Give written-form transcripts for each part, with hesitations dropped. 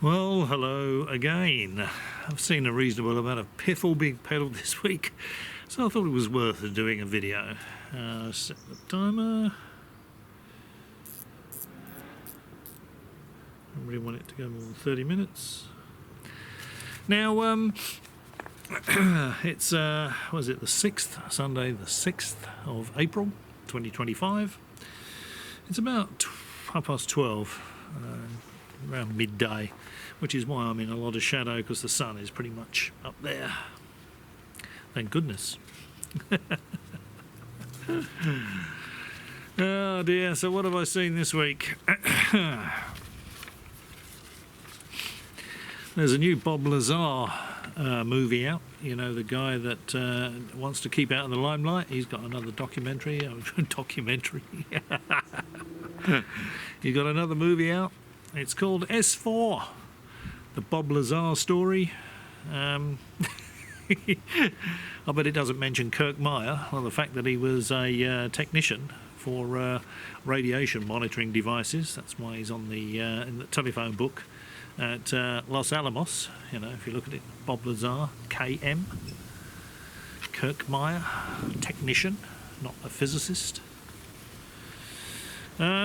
Well, hello again. I've seen a reasonable amount of piffle being peddled this week, so I thought it was worth doing a video. Set the timer. I don't really want it to go more than 30 minutes. Now, it's, what is it, the 6th, Sunday the 6th of April, 2025. It's about 12:30, around midday, which is why I'm in a lot of shadow, because the sun is pretty much up there. Thank goodness. Oh dear, so what have I seen this week? There's a new Bob Lazar movie out. You know, the guy that wants to keep out of the limelight. He's got another documentary. He's got another movie out. It's called S4, the Bob Lazar story. I bet it doesn't mention Kirk Meyer, or the fact that he was a technician for radiation monitoring devices. That's why he's on the in the telephone book at Los Alamos. You know, if you look at it, Bob Lazar, KM. Kirk Meyer, technician, not a physicist. Yeah,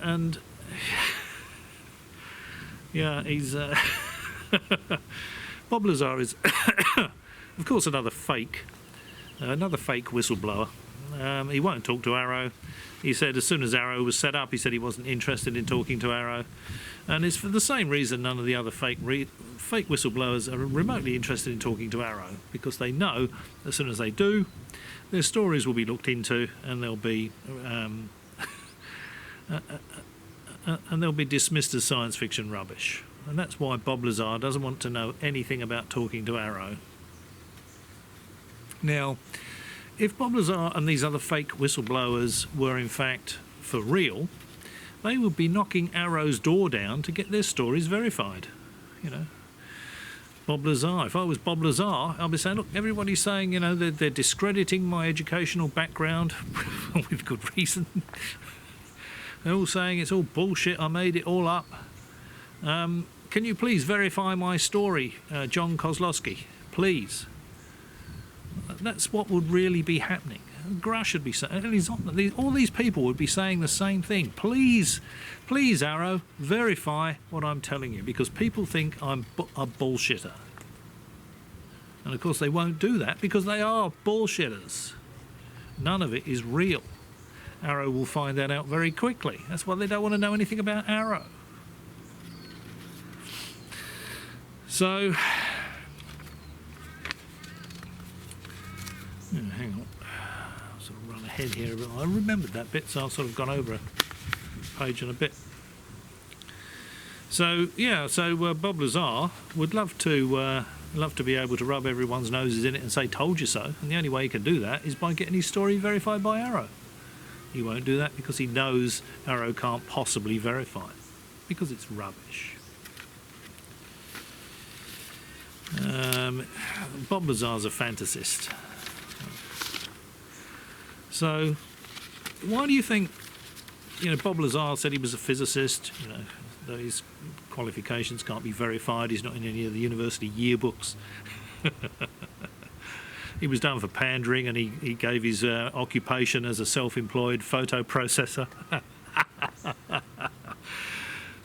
and yeah, he's Bob Lazar is, of course, another fake whistleblower. He won't talk to Arrow. He said as soon as Arrow was set up, he said he wasn't interested in talking to Arrow, and it's for the same reason none of the other fake whistleblowers are remotely interested in talking to Arrow, because they know as soon as they do, their stories will be looked into, and they'll be dismissed as science fiction rubbish. And that's why Bob Lazar doesn't want to know anything about talking to Arrow. Now, if Bob Lazar and these other fake whistleblowers were in fact for real, they would be knocking Arrow's door down to get their stories verified. You know, Bob Lazar, if I was Bob Lazar, I'd be saying, look, everybody's saying, you know, they're discrediting my educational background with good reason. They're all saying it's all bullshit, I made it all up. Can you please verify my story, John Kozlowski? Please. That's what would really be happening. Grush would be saying, all these people would be saying the same thing. Please, please, Arrow, verify what I'm telling you, because people think I'm a bullshitter. And of course they won't do that, because they are bullshitters. None of it is real. Arrow will find that out very quickly. That's why they don't want to know anything about Arrow. So, hang on, I'll sort of run ahead here a bit. I remembered that bit, so I've sort of gone over a page and a bit. So yeah, Bob Lazar would love to be able to rub everyone's noses in it and say "told you so," and the only way he can do that is by getting his story verified by Arrow. He won't do that because he knows Arrow can't possibly verify it, because it's rubbish. Bob Lazar's a fantasist. So, why do you think, you know, Bob Lazar said he was a physicist, you know, though his qualifications can't be verified, he's not in any of the university yearbooks. He was done for pandering, and he gave his occupation as a self-employed photo processor.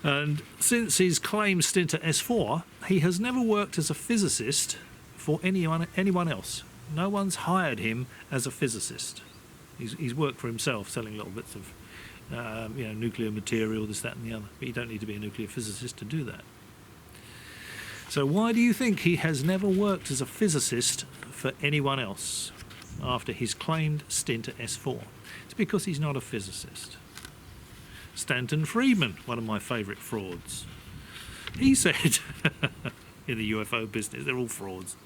And since his claimed stint at S4, he has never worked as a physicist for anyone else. No one's hired him as a physicist. He's worked for himself, selling little bits of you know, nuclear material, this, that and the other. But you don't need to be a nuclear physicist to do that. So why do you think he has never worked as a physicist for anyone else after his claimed stint at S4? It's because he's not a physicist. Stanton Friedman, one of my favourite frauds, he said, in the UFO business, they're all frauds.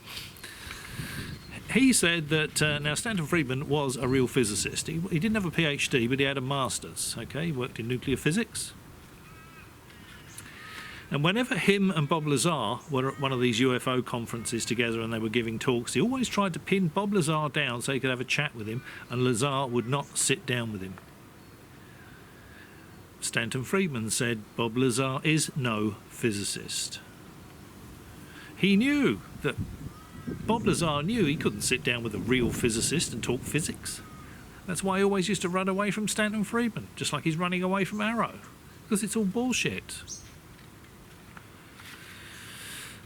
He said that, now Stanton Friedman was a real physicist. He didn't have a PhD, but he had a master's, okay? He worked in nuclear physics. And whenever him and Bob Lazar were at one of these UFO conferences together and they were giving talks, he always tried to pin Bob Lazar down so he could have a chat with him, and Lazar would not sit down with him. Stanton Friedman said Bob Lazar is no physicist. He knew that Bob Lazar knew he couldn't sit down with a real physicist and talk physics. That's why he always used to run away from Stanton Friedman, just like he's running away from Arrow, because it's all bullshit.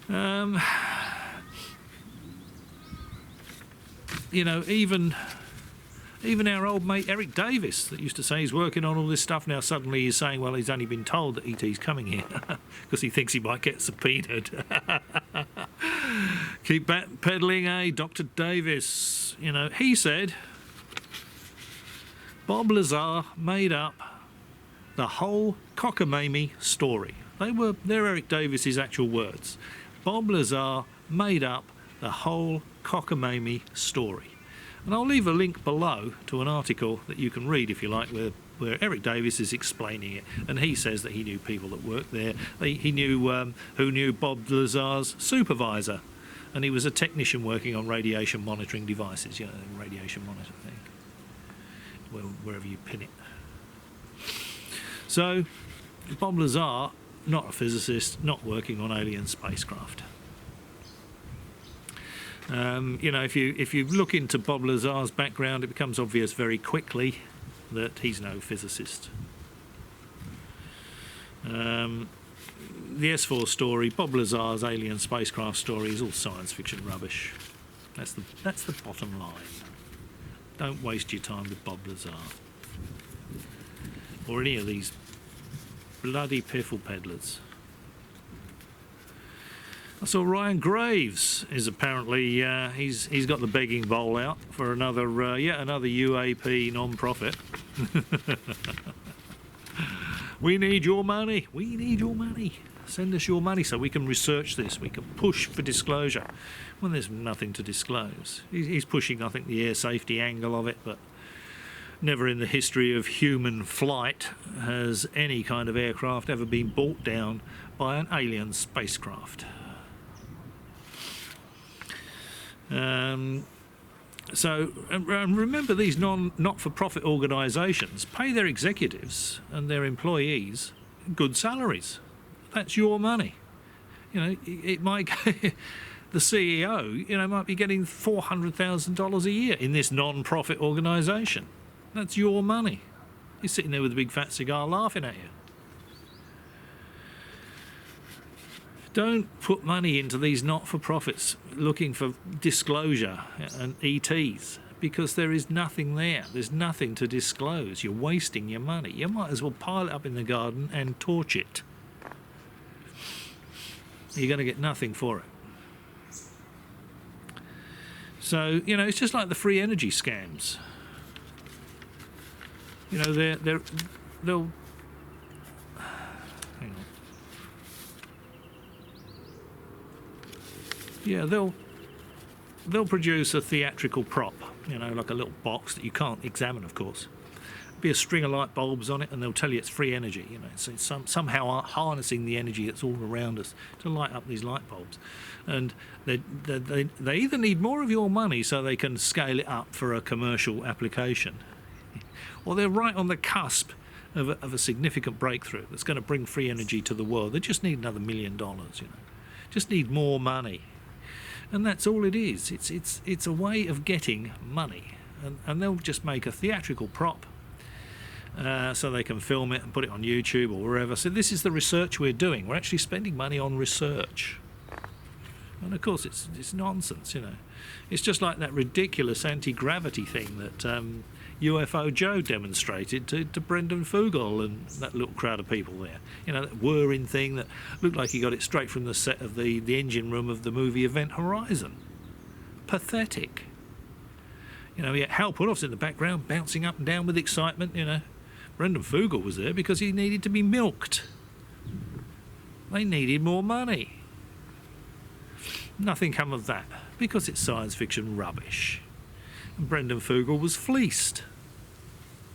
You know, even our old mate Eric Davis, that used to say he's working on all this stuff, now suddenly he's saying, well, he's only been told that ET's coming here because he thinks he might get subpoenaed. Keep backpedaling, eh, Dr. Davis? You know, he said Bob Lazar made up the whole cockamamie story. They're Eric Davis's actual words. Bob Lazar made up the whole cockamamie story. And I'll leave a link below to an article that you can read if you like, where Eric Davis is explaining it, and he says that he knew people that worked there. He knew who knew Bob Lazar's supervisor, and he was a technician working on radiation monitoring devices, you know, radiation monitor thing, well, wherever you pin it. So Bob Lazar, not a physicist, not working on alien spacecraft. You know, if you look into Bob Lazar's background, it becomes obvious very quickly that he's no physicist. The S4 story, Bob Lazar's alien spacecraft story, is all science fiction rubbish. That's the bottom line. Don't waste your time with Bob Lazar or any of these bloody piffle peddlers. I saw Ryan Graves is apparently he's got the begging bowl out for another yet another UAP non-profit. We need your money. We need your money. Send us your money so we can research this. We can push for disclosure when there's nothing to disclose. He's pushing, I think, the air safety angle of it, but never in the history of human flight has any kind of aircraft ever been brought down by an alien spacecraft. So remember, these not-for-profit organisations pay their executives and their employees good salaries. That's your money. You know, it might the CEO, you know, might be getting $400,000 a year in this non-profit organisation. That's your money. He's sitting there with a big fat cigar laughing at you. Don't put money into these not-for-profits looking for disclosure and ETs, because there is nothing there. There's nothing to disclose. You're wasting your money. You might as well pile it up in the garden and torch it. You're going to get nothing for it. So, you know, it's just like the free energy scams. You know, they'll... Hang on. Yeah, they'll produce a theatrical prop, you know, like a little box that you can't examine, of course. Be a string of light bulbs on it, and they'll tell you it's free energy. You know, so it's somehow harnessing the energy that's all around us to light up these light bulbs. And they either need more of your money so they can scale it up for a commercial application, or they're right on the cusp of a significant breakthrough that's going to bring free energy to the world. They just need another $1 million, you know, just need more money. And that's all it is. It's a way of getting money, and they'll just make a theatrical prop so they can film it and put it on YouTube or wherever. So this is the research we're doing. We're actually spending money on research, and of course it's nonsense. You know, it's just like that ridiculous anti-gravity thing that UFO Joe demonstrated to Brendan Fugel and that little crowd of people there. You know, that whirring thing that looked like he got it straight from the set of the engine room of the movie Event Horizon. Pathetic. You know, yet Hal Puthoff's in the background bouncing up and down with excitement, you know. Brendan Fugel was there because he needed to be milked. They needed more money. Nothing come of that because it's science fiction rubbish. And Brendan Fugel was fleeced.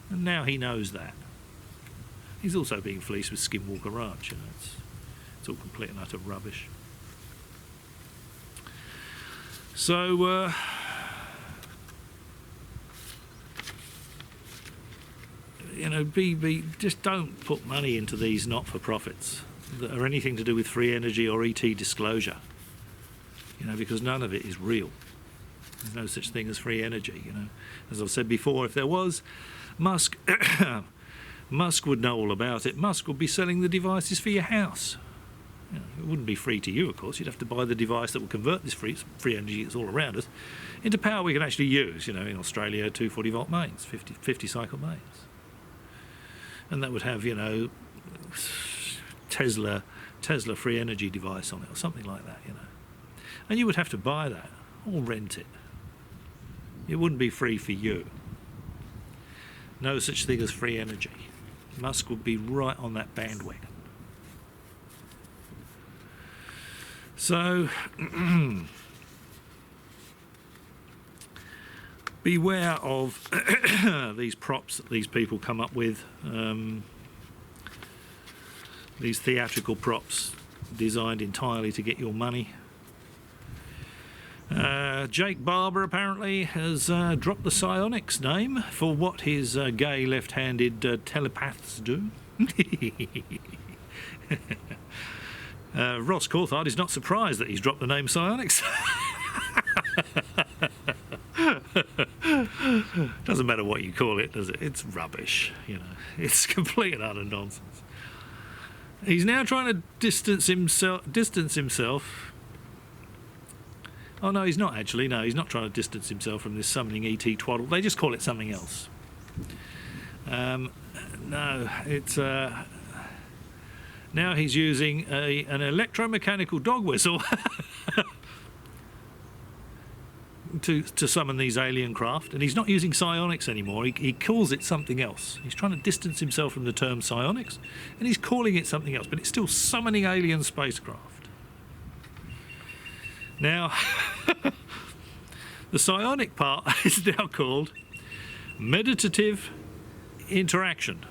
And now he knows that. He's also being fleeced with Skinwalker Ranch. You know, it's all complete and utter rubbish. So, you know, just don't put money into these not-for-profits that are anything to do with free energy or ET disclosure. You know, because none of it is real. There's no such thing as free energy. You know, as I've said before, if there was, Musk would know all about it. Musk would be selling the devices for your house. You know, it wouldn't be free to you, of course. You'd have to buy the device that will convert this free energy that's all around us into power we can actually use. You know, in Australia, 240 volt mains, 50 cycle mains, and that would have, you know, Tesla free energy device on it or something like that. You know, and you would have to buy that or rent it. It wouldn't be free for you. No such thing as free energy. Musk would be right on that bandwagon. So, beware of these props that these people come up with, these theatrical props designed entirely to get your money. Jake Barber apparently has dropped the psionics name for what his gay left-handed telepaths do. Ross Coulthard is not surprised that he's dropped the name psionics. Doesn't matter what you call it, does it? It's rubbish, you know. It's complete and utter nonsense. He's now trying to distance himself. Oh no, he's not actually. No, he's not trying to distance himself from this summoning ET twaddle. They just call it something else. No, it's now he's using an electromechanical dog whistle to summon these alien craft, and he's not using psionics anymore. He calls it something else. He's trying to distance himself from the term psionics, and he's calling it something else, but it's still summoning alien spacecraft. Now, the psionic part is now called meditative interaction.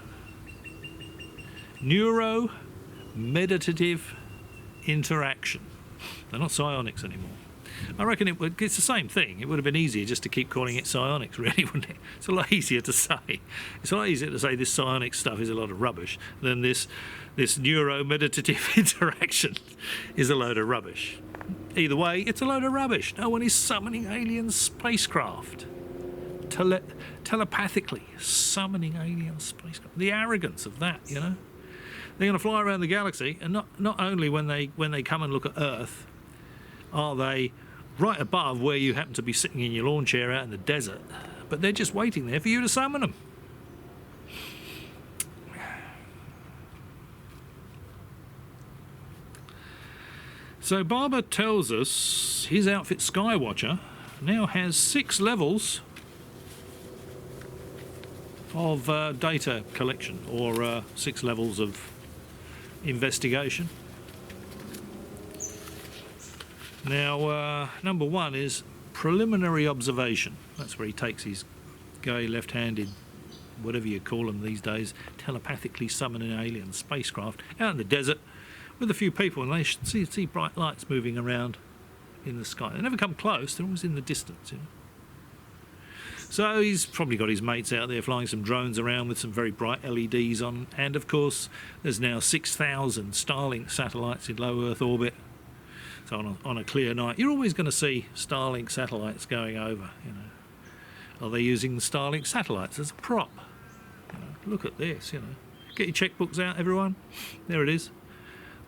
Neuro-meditative interaction. They're not psionics anymore. I reckon it's the same thing. It would have been easier just to keep calling it psionics, really, wouldn't it? It's a lot easier to say. It's a lot easier to say this psionic stuff is a lot of rubbish than this neuro-meditative interaction is a load of rubbish. Either way, it's a load of rubbish. No one is summoning alien spacecraft. Telepathically summoning alien spacecraft. The arrogance of that, you know. They're going to fly around the galaxy, and not only when they come and look at Earth are they right above where you happen to be sitting in your lawn chair out in the desert, but they're just waiting there for you to summon them. So Barber tells us his outfit Skywatcher now has 6 levels of data collection, or 6 levels of investigation. Now, number 1 is preliminary observation. That's where he takes his gay left-handed, whatever you call them these days, telepathically summoning alien spacecraft out in the desert with a few people, and they should see bright lights moving around in the sky. They never come close, they're always in the distance, you know. So he's probably got his mates out there flying some drones around with some very bright LEDs on, and of course there's now 6,000 Starlink satellites in low Earth orbit. So on a clear night, you're always going to see Starlink satellites going over, you know. Are they using Starlink satellites as a prop? You know, look at this, you know. Get your checkbooks out, everyone. There it is.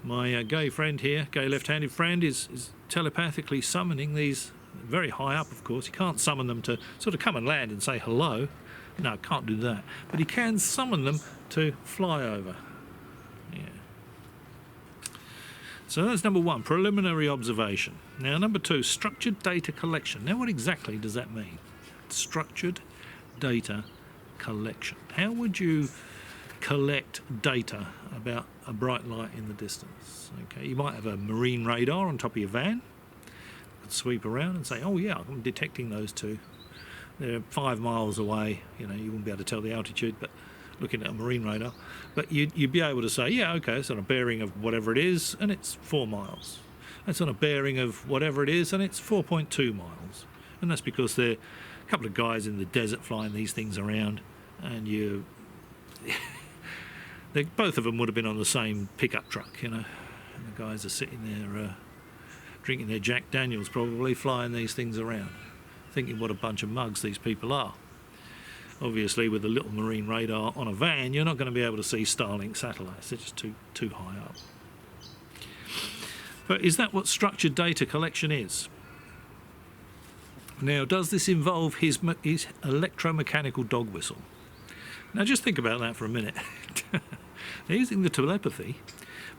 My gay friend here, gay left-handed friend, is telepathically summoning these, very high up, of course. He can't summon them to sort of come and land and say hello. No, can't do that. But he can summon them to fly over. Yeah. So that's number 1, preliminary observation. Now, number 2, structured data collection. Now, what exactly does that mean? Structured data collection. How would you collect data about a bright light in the distance? Okay, you might have a marine radar on top of your van. You could sweep around and say, oh yeah, I'm detecting those two. They're 5 miles away. You know, you wouldn't be able to tell the altitude, but looking at a marine radar. But you'd be able to say, yeah, okay, it's on a bearing of whatever it is, and it's 4 miles. It's on a bearing of whatever it is, and it's 4.2 miles. And that's because they're a couple of guys in the desert flying these things around, and you both of them would have been on the same pickup truck, you know. And the guys are sitting there drinking their Jack Daniels, probably flying these things around, thinking what a bunch of mugs these people are. Obviously, with a little marine radar on a van, you're not going to be able to see Starlink satellites. They're just too high up. But is that what structured data collection is? Now, does this involve his electromechanical dog whistle? Now, just think about that for a minute. They're using the telepathy,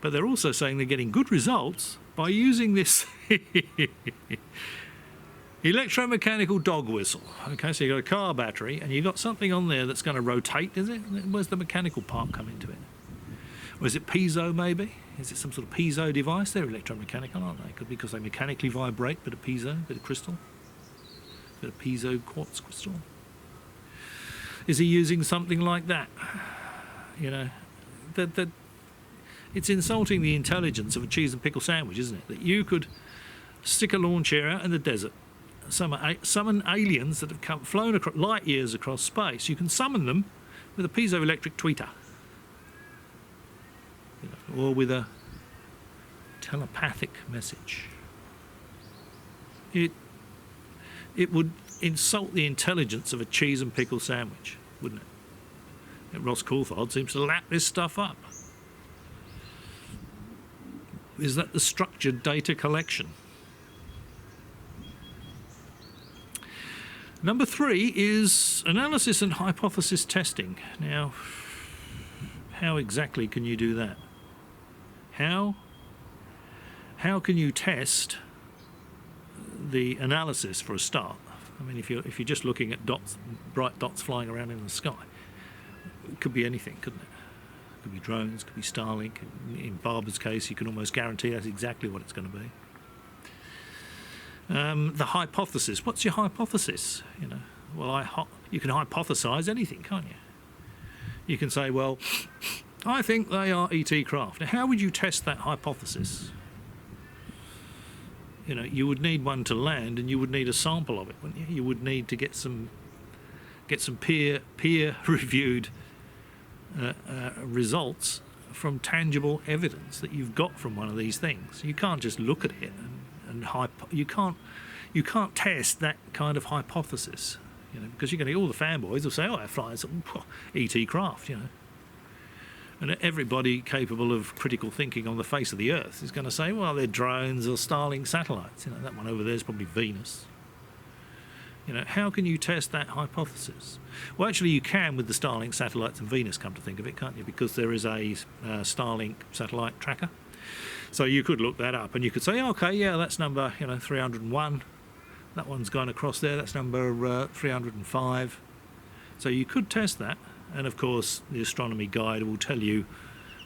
but they're also saying they're getting good results by using this electromechanical dog whistle. Okay, so you've got a car battery and you've got something on there that's going to rotate, is it? Where's the mechanical part come into it? Or is it piezo, maybe? Is it some sort of piezo device? They're electromechanical, aren't they? Could be because they mechanically vibrate, bit of piezo, bit of crystal, bit of piezo quartz crystal. Is he using something like that? You know, that it's insulting the intelligence of a cheese and pickle sandwich, isn't it? That you could stick a lawn chair out in the desert, summon aliens that have flown light years across space. You can summon them with a piezoelectric tweeter, you know, or with a telepathic message. It would insult the intelligence of a cheese and pickle sandwich, wouldn't it? And Ross Coulthard seems to lap this stuff up. Is that the structured data collection? Number 3 is analysis and hypothesis testing. Now, how exactly can you do that? How can you test the analysis for a start? I mean, if you're just looking at dots, bright dots flying around in the sky, it could be anything, couldn't it? It could be drones, it could be Starlink. In Barber's case, you can almost guarantee that's exactly what it's going to be. The hypothesis. What's your hypothesis? You know, well, you can hypothesize anything, can't you? You can say, well, I think they are ET craft. Now, how would you test that hypothesis? You know, you would need one to land, and you would need a sample of it, wouldn't you? You would need to get some peer-reviewed results from tangible evidence that you've got from one of these things. You can't just look at it and you can't test that kind of hypothesis, you know, because you're going to get all the fanboys will say, "Oh, they're flying some ET craft," you know. And everybody capable of critical thinking on the face of the Earth is going to say, well, they're drones or Starlink satellites. You know, that one over there is probably Venus. You know, how can you test that hypothesis? Well, actually, you can with the Starlink satellites and Venus, come to think of it, can't you? Because there is a Starlink satellite tracker. So you could look that up and you could say, okay, yeah, that's number 301. That one's gone across there. That's number 305. So you could test that. And of course, the astronomy guide will tell you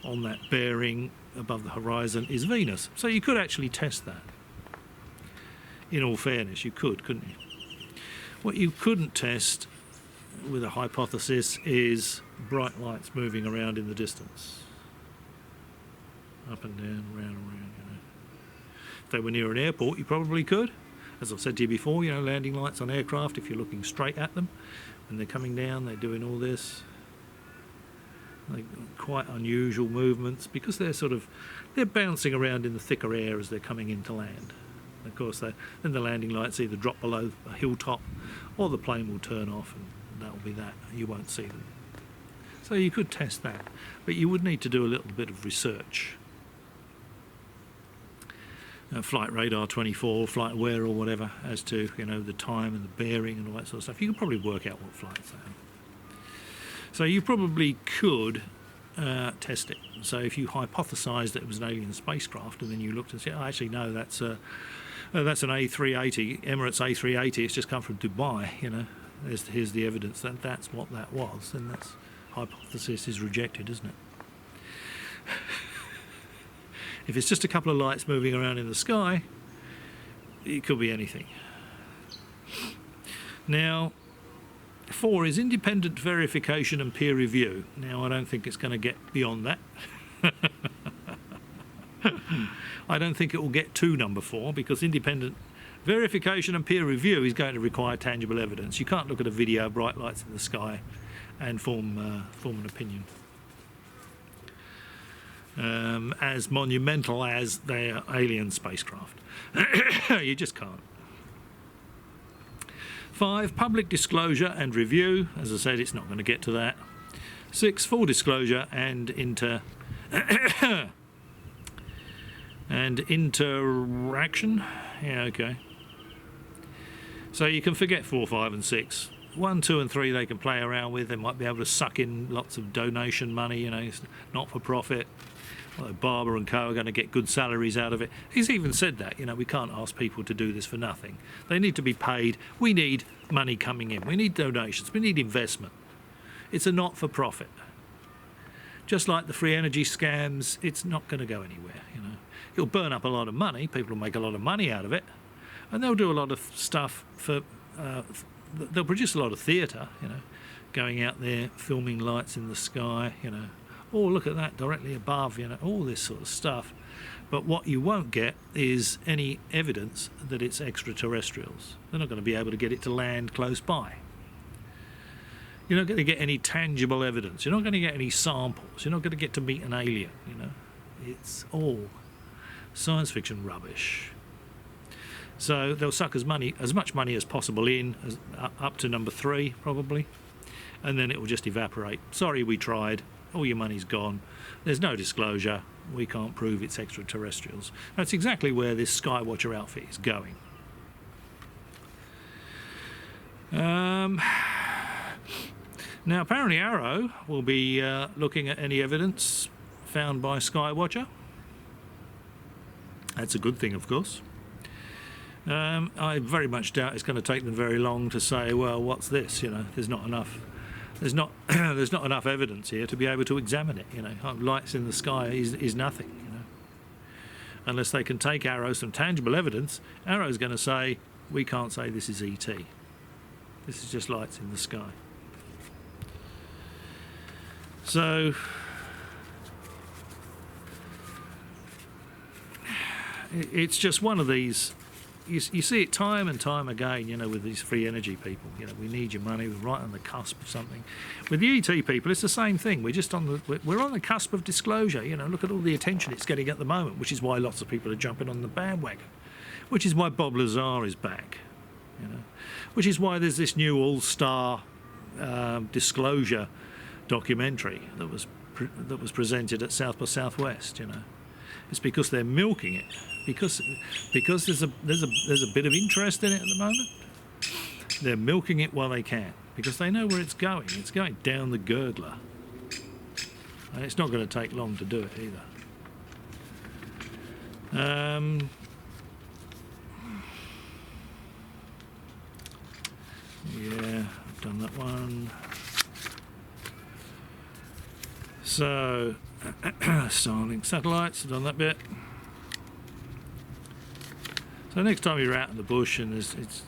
on that bearing above the horizon is Venus. So you could actually test that. In all fairness, you could, couldn't you? What you couldn't test with a hypothesis is bright lights moving around in the distance. Up and down, round and round, you know. If they were near an airport, you probably could. As I've said to you before, you know, landing lights on aircraft, if you're looking straight at them, when they're coming down, they're doing all this. Like quite unusual movements because they're bouncing around in the thicker air as they're coming into land. Of course, then the landing lights either drop below a hilltop or the plane will turn off and that will be that. You won't see them. So you could test that, but you would need to do a little bit of research. Flight radar 24, flight aware or whatever, as to, you know, the time and the bearing and all that sort of stuff. You can probably work out what flights they are. So you probably could test it. So if you hypothesised that it was an alien spacecraft and then you looked and said, oh, actually no, that's an A380, Emirates A380, it's just come from Dubai, you know, here's the evidence that that's what that was, then that's hypothesis is rejected, isn't it? If it's just a couple of lights moving around in the sky, it could be anything. Now, 4 is independent verification and peer review. Now, I don't think it's going to get beyond that. I don't think it will get to number 4 because independent verification and peer review is going to require tangible evidence. You can't look at a video of bright lights in the sky and form an opinion. As monumental as their alien spacecraft. You just can't. 5, public disclosure and review. As I said, it's not going to get to that. 6, full disclosure and interaction. Yeah, okay. So you can forget 4, 5 and 6. 1, 2 and 3 they can play around with. They might be able to suck in lots of donation money, you know, it's not for profit. Although Barber and co are going to get good salaries out of it. He's even said that, you know, we can't ask people to do this for nothing. They need to be paid. We need money coming in. We need donations. We need investment. It's a not-for-profit. Just like the free energy scams, it's not going to go anywhere, you know. It'll burn up a lot of money. People will make a lot of money out of it. And they'll do a lot of stuff for... they'll produce a lot of theatre, you know, going out there, filming lights in the sky, you know. Oh, look at that directly above, you know, all this sort of stuff. But what you won't get is any evidence that it's extraterrestrials. They're not going to be able to get it to land close by. You're not going to get any tangible evidence. You're not going to get any samples. You're not going to get to meet an alien, you know. It's all science fiction rubbish. So they'll suck as much money as possible in, up to number 3 probably, and then it will just evaporate. Sorry, we tried. All your money's gone. There's no disclosure. We can't prove it's extraterrestrials. That's exactly where this Skywatcher outfit is going. Now, apparently Arrow will be looking at any evidence found by Skywatcher. That's a good thing, of course. I very much doubt it's going to take them very long to say, well, what's this? You know, there's not enough evidence here to be able to examine it. You know, lights in the sky is nothing. You know, unless they can take Arrow some tangible evidence, Arrow's going to say, we can't say this is ET. This is just lights in the sky. So it's just one of these. You see it time and time again, you know, with these free energy people. You know, we need your money. We're right on the cusp of something. With the ET people, it's the same thing. We're on the cusp of disclosure. You know, look at all the attention it's getting at the moment, which is why lots of people are jumping on the bandwagon. Which is why Bob Lazar is back. You know, which is why there's this new all-star disclosure documentary that was presented at South by Southwest. You know, it's because they're milking it. Because there's a bit of interest in it at the moment. They're milking it while they can because they know where it's going. It's going down the girdler, and it's not going to take long to do it either. Yeah, I've done that one. So, Starlink satellites, I've done that bit. So next time you're out in the bush and it's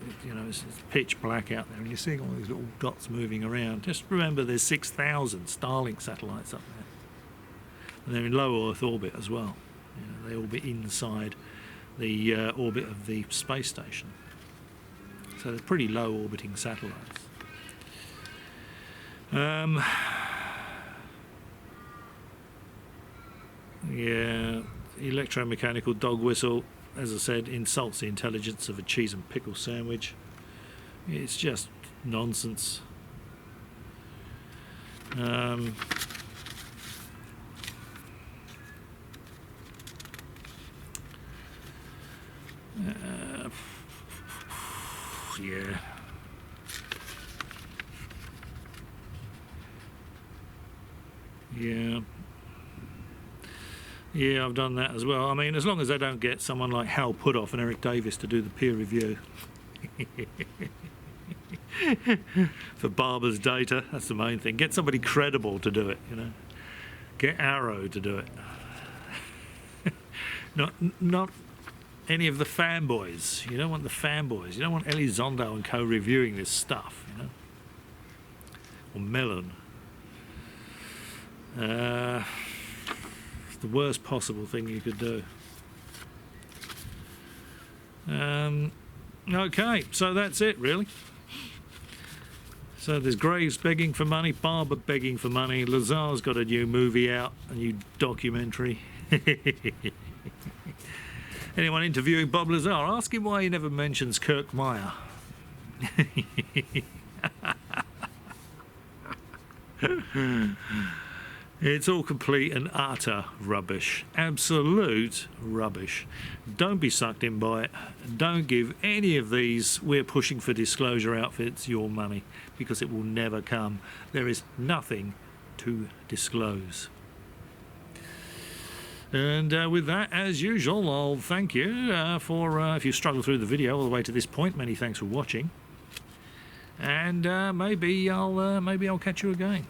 pitch black out there and you're seeing all these little dots moving around, just remember there's 6,000 Starlink satellites up there, and they're in low Earth orbit as well. You know, they orbit inside the orbit of the space station, so they're pretty low orbiting satellites. Yeah, electromechanical dog whistle, as I said, insults the intelligence of a cheese and pickle sandwich. It's just nonsense. Yeah. Yeah. Yeah, I've done that as well. I mean, as long as they don't get someone like Hal Puthoff and Eric Davis to do the peer review for Barber's data, that's the main thing. Get somebody credible to do it, you know. Get Arrow to do it. Not any of the fanboys. You don't want the fanboys. You don't want Elizondo and co reviewing this stuff, you know. Or Mellon. The worst possible thing you could do. Okay, so that's it really. So there's Graves begging for money, Barber begging for money, Lazar's got a new movie out, a new documentary. Anyone interviewing Bob Lazar, ask him why he never mentions Kirk Meyer. It's all complete and utter rubbish. Absolute rubbish. Don't be sucked in by it. Don't give any of these "we're pushing for disclosure" outfits your money, because it will never come. There is nothing to disclose. And with that, as usual, I'll thank you for if you struggled through the video all the way to this point. Many thanks for watching. And maybe I'll catch you again.